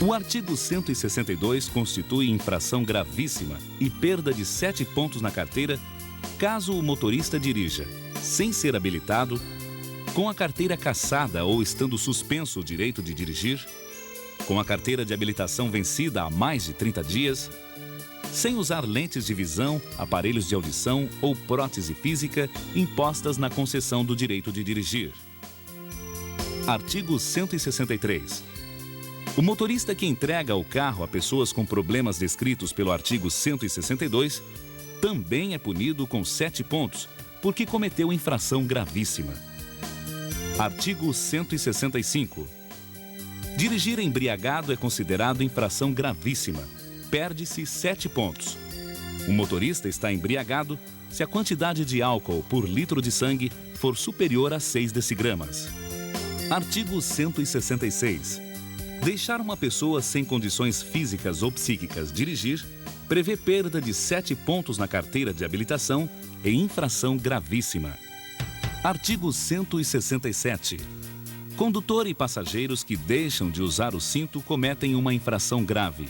O artigo 162 constitui infração gravíssima e perda de 7 pontos na carteira caso o motorista dirija, sem ser habilitado, com a carteira cassada ou estando suspenso o direito de dirigir, com a carteira de habilitação vencida há mais de 30 dias, sem usar lentes de visão, aparelhos de audição ou prótese física impostas na concessão do direito de dirigir. Artigo 163. O motorista que entrega o carro a pessoas com problemas descritos pelo artigo 162 também é punido com 7 pontos, porque cometeu infração gravíssima. Artigo 165. Dirigir embriagado é considerado infração gravíssima. Perde-se 7 pontos. O motorista está embriagado se a quantidade de álcool por litro de sangue for superior a 6 decigramas. Artigo 166. Deixar uma pessoa sem condições físicas ou psíquicas dirigir prevê perda de 7 pontos na carteira de habilitação e infração gravíssima. Artigo 167. Condutor e passageiros que deixam de usar o cinto cometem uma infração grave.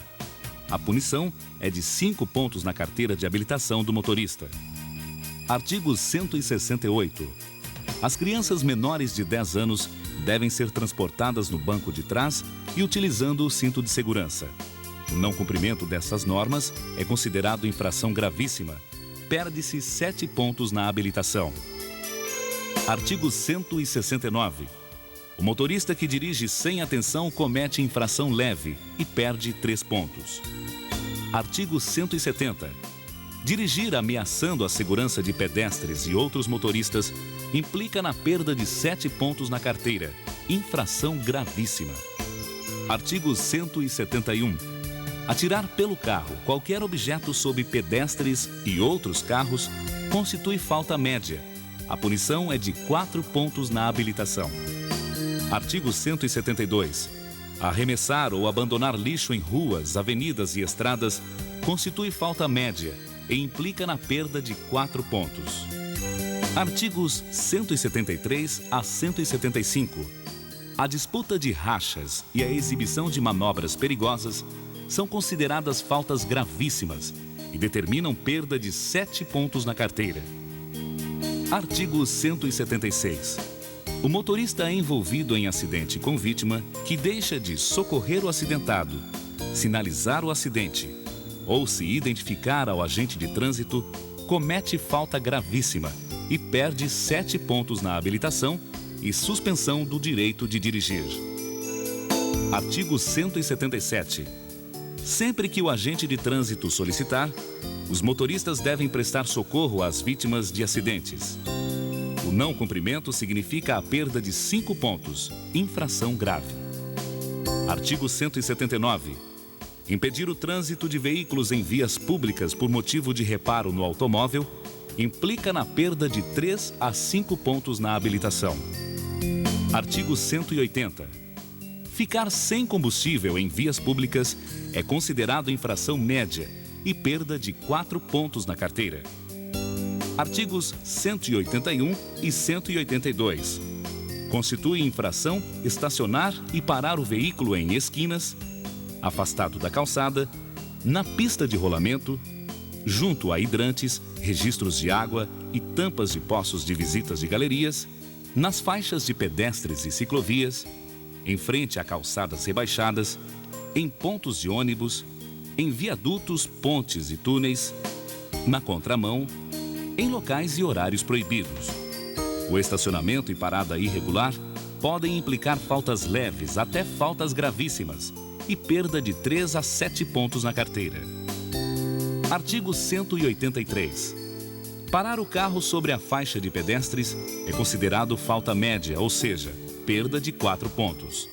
A punição é de 5 pontos na carteira de habilitação do motorista. Artigo 168. As crianças menores de 10 anos devem ser transportadas no banco de trás e utilizando o cinto de segurança. O não cumprimento dessas normas é considerado infração gravíssima. Perde-se 7 pontos na habilitação. Artigo 169. O motorista que dirige sem atenção comete infração leve e perde 3 pontos. Artigo 170. Dirigir ameaçando a segurança de pedestres e outros motoristas implica na perda de 7 pontos na carteira. Infração gravíssima. Artigo 171. Atirar pelo carro qualquer objeto sob pedestres e outros carros constitui falta média. A punição é de 4 pontos na habilitação. Artigo 172. Arremessar ou abandonar lixo em ruas, avenidas e estradas constitui falta média e implica na perda de 4 pontos. Artigos 173 a 175. A disputa de rachas e a exibição de manobras perigosas são consideradas faltas gravíssimas e determinam perda de 7 pontos na carteira. Artigo 176. O motorista envolvido em acidente com vítima que deixa de socorrer o acidentado, sinalizar o acidente ou se identificar ao agente de trânsito comete falta gravíssima e perde 7 pontos na habilitação e suspensão do direito de dirigir. Artigo 177. Sempre que o agente de trânsito solicitar, os motoristas devem prestar socorro às vítimas de acidentes. O não cumprimento significa a perda de 5 pontos, infração grave. Artigo 179. Impedir o trânsito de veículos em vias públicas por motivo de reparo no automóvel implica na perda de 3 a 5 pontos na habilitação. Artigo 180. Ficar sem combustível em vias públicas é considerado infração média e perda de 4 pontos na carteira. Artigos 181 e 182. Constitui infração estacionar e parar o veículo em esquinas, afastado da calçada, na pista de rolamento, junto a hidrantes, registros de água e tampas de poços de visitas de galerias, nas faixas de pedestres e ciclovias, em frente a calçadas rebaixadas, em pontos de ônibus, em viadutos, pontes e túneis, na contramão, em locais e horários proibidos. O estacionamento e parada irregular podem implicar faltas leves até faltas gravíssimas e perda de 3 a 7 pontos na carteira. Artigo 183. Parar o carro sobre a faixa de pedestres é considerado falta média, ou seja, perda de 4 pontos.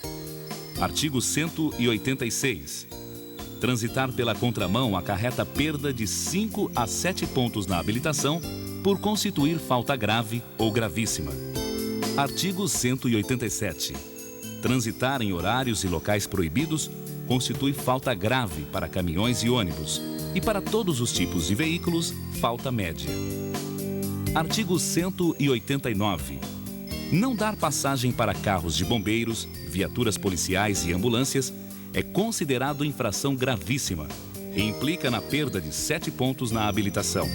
Artigo 186. Transitar pela contramão acarreta perda de 5 a 7 pontos na habilitação por constituir falta grave ou gravíssima. Artigo 187. Transitar em horários e locais proibidos constitui falta grave para caminhões e ônibus e para todos os tipos de veículos, falta média. Artigo 189. Não dar passagem para carros de bombeiros, viaturas policiais e ambulâncias é considerado infração gravíssima e implica na perda de 7 pontos na habilitação.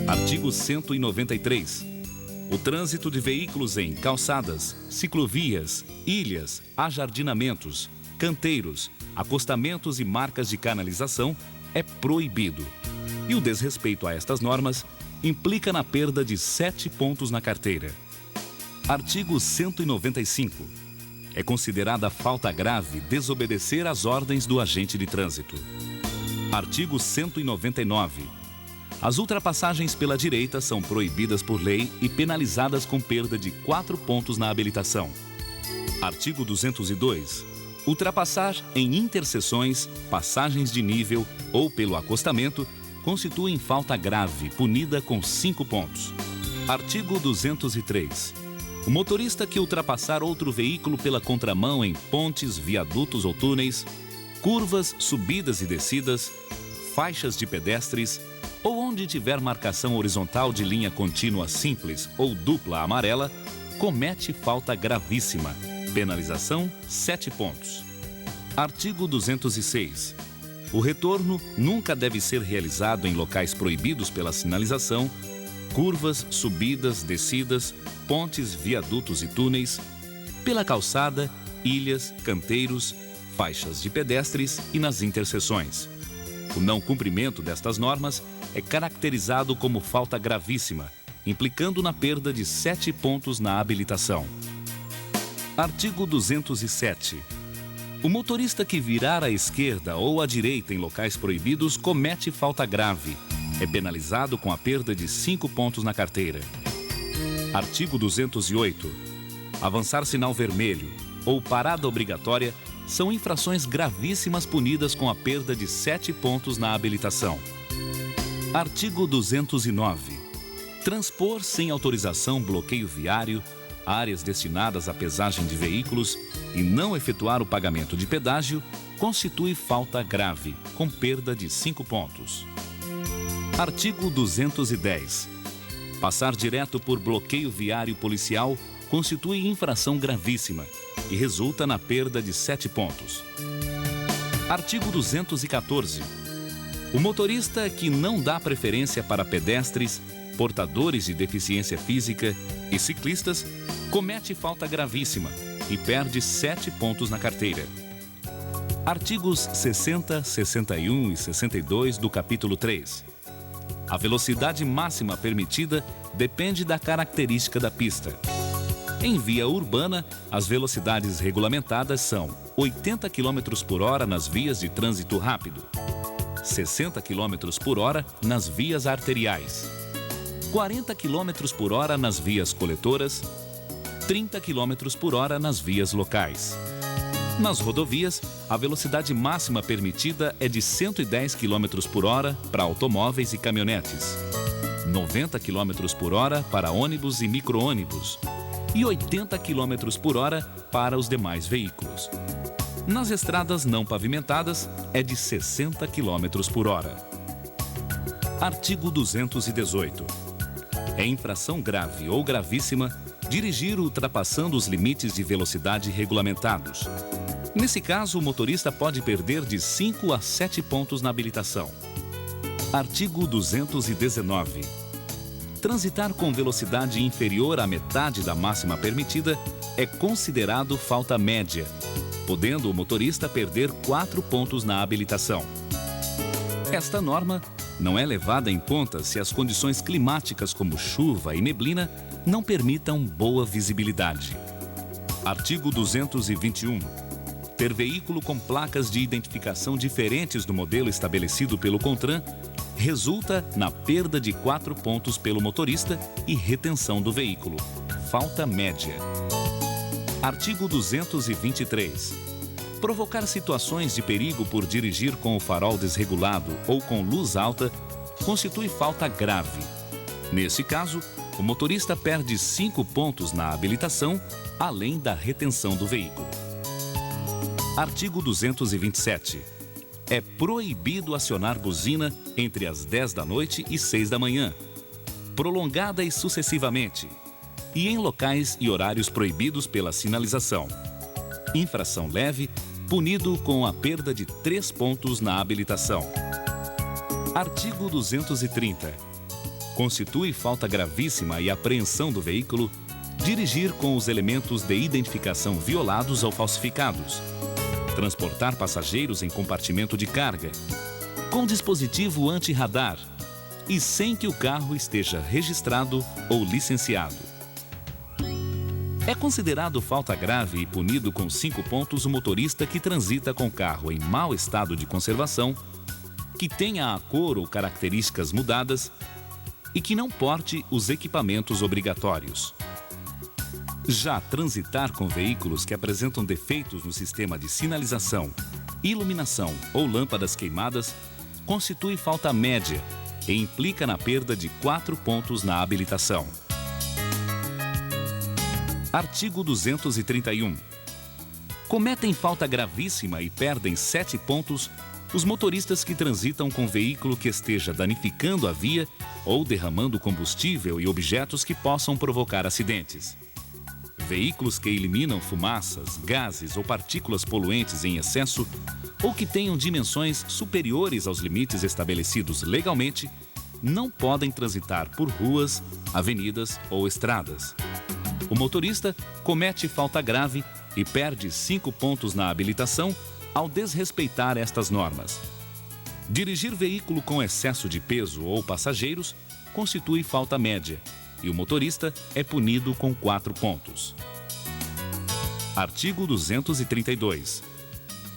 Artigo 193. O trânsito de veículos em calçadas, ciclovias, ilhas, ajardinamentos, canteiros, acostamentos e marcas de canalização é proibido. E o desrespeito a estas normas implica na perda de 7 pontos na carteira. Artigo 195. É considerada falta grave desobedecer às ordens do agente de trânsito. Artigo 199. As ultrapassagens pela direita são proibidas por lei e penalizadas com perda de 4 pontos na habilitação. Artigo 202. Ultrapassar em interseções, passagens de nível ou pelo acostamento constituem falta grave, punida com 5 pontos. Artigo 203. O motorista que ultrapassar outro veículo pela contramão em pontes, viadutos ou túneis, curvas, subidas e descidas, faixas de pedestres ou onde tiver marcação horizontal de linha contínua simples ou dupla amarela, comete falta gravíssima. Penalização, 7 pontos. Artigo 206. O retorno nunca deve ser realizado em locais proibidos pela sinalização, curvas, subidas, descidas, pontes, viadutos e túneis, pela calçada, ilhas, canteiros, faixas de pedestres e nas interseções. O não cumprimento destas normas é caracterizado como falta gravíssima, implicando na perda de 7 pontos na habilitação. Artigo 207. O motorista que virar à esquerda ou à direita em locais proibidos comete falta grave. É penalizado com a perda de 5 pontos na carteira. Artigo 208. Avançar sinal vermelho ou parada obrigatória são infrações gravíssimas punidas com a perda de 7 pontos na habilitação. Artigo 209. Transpor sem autorização bloqueio viário, áreas destinadas à pesagem de veículos e não efetuar o pagamento de pedágio constitui falta grave, com perda de 5 pontos. Artigo 210. Passar direto por bloqueio viário policial constitui infração gravíssima e resulta na perda de 7 pontos. Artigo 214. O motorista que não dá preferência para pedestres, portadores de deficiência física e ciclistas comete falta gravíssima e perde 7 pontos na carteira. Artigos 60, 61 e 62 do capítulo 3. A velocidade máxima permitida depende da característica da pista. Em via urbana, as velocidades regulamentadas são 80 km por hora nas vias de trânsito rápido, 60 km por hora nas vias arteriais, 40 km por hora nas vias coletoras, 30 km por hora nas vias locais. Nas rodovias, a velocidade máxima permitida é de 110 km por hora para automóveis e caminhonetes, 90 km por hora para ônibus e micro-ônibus e 80 km por hora para os demais veículos. Nas estradas não pavimentadas, é de 60 km por hora. Artigo 218. É infração grave ou gravíssima dirigir ultrapassando os limites de velocidade regulamentados. Nesse caso, o motorista pode perder de 5 a 7 pontos na habilitação. Artigo 219. Transitar com velocidade inferior à metade da máxima permitida é considerado falta média, podendo o motorista perder 4 pontos na habilitação. Esta norma não é levada em conta se as condições climáticas como chuva e neblina não permitam boa visibilidade. Artigo 221. Ter veículo com placas de identificação diferentes do modelo estabelecido pelo CONTRAN resulta na perda de 4 pontos pelo motorista e retenção do veículo. Falta média. Artigo 223. Provocar situações de perigo por dirigir com o farol desregulado ou com luz alta constitui falta grave. Nesse caso, o motorista perde 5 pontos na habilitação, além da retenção do veículo. Artigo 227. É proibido acionar buzina entre as 10 da noite e 6 da manhã, prolongada e sucessivamente, e em locais e horários proibidos pela sinalização. Infração leve punido com a perda de 3 pontos na habilitação. Artigo 230. Constitui falta gravíssima e apreensão do veículo dirigir com os elementos de identificação violados ou falsificados, transportar passageiros em compartimento de carga, com dispositivo anti-radar e sem que o carro esteja registrado ou licenciado. É considerado falta grave e punido com 5 pontos o motorista que transita com carro em mau estado de conservação, que tenha a cor ou características mudadas e que não porte os equipamentos obrigatórios. Já transitar com veículos que apresentam defeitos no sistema de sinalização, iluminação ou lâmpadas queimadas constitui falta média e implica na perda de 4 pontos na habilitação. Artigo 231. Cometem falta gravíssima e perdem 7 pontos os motoristas que transitam com veículo que esteja danificando a via ou derramando combustível e objetos que possam provocar acidentes. Veículos que eliminam fumaças, gases ou partículas poluentes em excesso ou que tenham dimensões superiores aos limites estabelecidos legalmente não podem transitar por ruas, avenidas ou estradas. O motorista comete falta grave e perde 5 pontos na habilitação ao desrespeitar estas normas. Dirigir veículo com excesso de peso ou passageiros constitui falta média e o motorista é punido com 4 pontos. Artigo 232.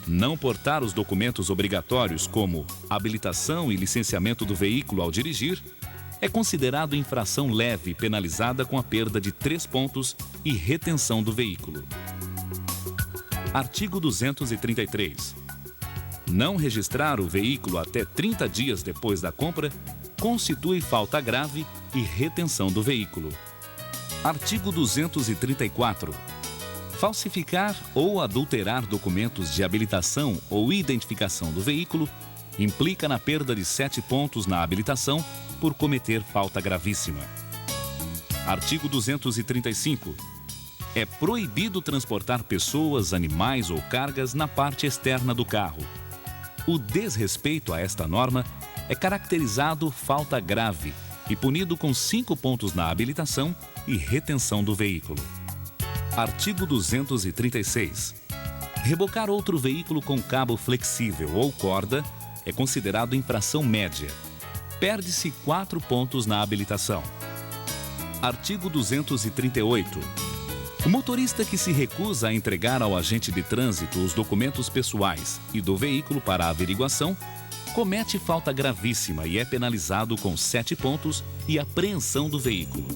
Não portar os documentos obrigatórios como habilitação e licenciamento do veículo ao dirigir é considerado infração leve penalizada com a perda de 3 pontos e retenção do veículo. Artigo 233. Não registrar o veículo até 30 dias depois da compra constitui falta grave e retenção do veículo. Artigo 234. Falsificar ou adulterar documentos de habilitação ou identificação do veículo implica na perda de 7 pontos na habilitação por cometer falta gravíssima. Artigo 235. É proibido transportar pessoas, animais ou cargas na parte externa do carro. O desrespeito a esta norma é caracterizado falta grave e punido com 5 pontos na habilitação e retenção do veículo. Artigo 236. Rebocar outro veículo com cabo flexível ou corda é considerado infração média. Perde-se 4 pontos na habilitação. Artigo 238. O motorista que se recusa a entregar ao agente de trânsito os documentos pessoais e do veículo para a averiguação comete falta gravíssima e é penalizado com 7 pontos e apreensão do veículo.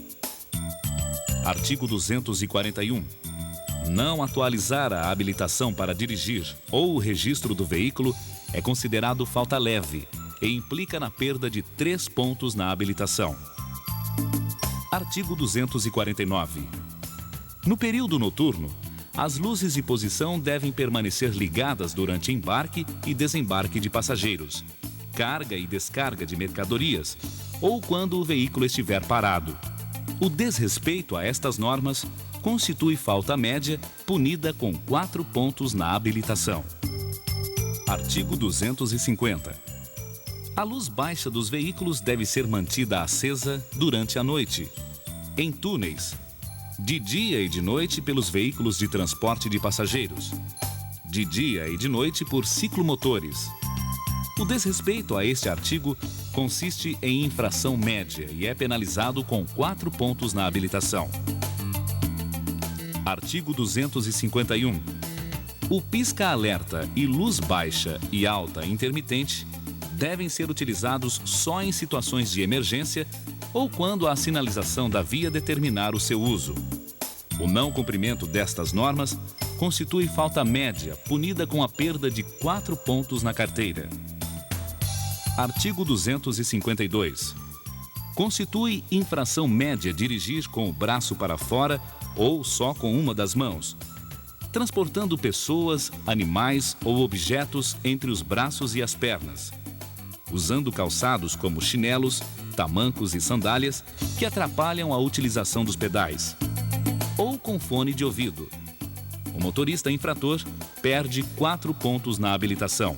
Artigo 241. Não atualizar a habilitação para dirigir ou o registro do veículo é considerado falta leve e implica na perda de 3 pontos na habilitação. Artigo 249. No período noturno, as luzes de posição devem permanecer ligadas durante embarque e desembarque de passageiros, carga e descarga de mercadorias ou quando o veículo estiver parado. O desrespeito a estas normas constitui falta média punida com 4 pontos na habilitação. Artigo 250. A luz baixa dos veículos deve ser mantida acesa durante a noite, em túneis, de dia e de noite pelos veículos de transporte de passageiros, de dia e de noite por ciclomotores. O desrespeito a este artigo consiste em infração média e é penalizado com 4 pontos na habilitação. Artigo 251. O pisca-alerta e luz baixa e alta intermitente devem ser utilizados só em situações de emergência ou quando a sinalização da via determinar o seu uso. O não cumprimento destas normas constitui falta média, punida com a perda de 4 pontos na carteira. Artigo 252. Constitui infração média dirigir com o braço para fora ou só com uma das mãos, transportando pessoas, animais ou objetos entre os braços e as pernas, usando calçados como chinelos, tamancos e sandálias que atrapalham a utilização dos pedais, ou com fone de ouvido. O motorista infrator perde 4 pontos na habilitação.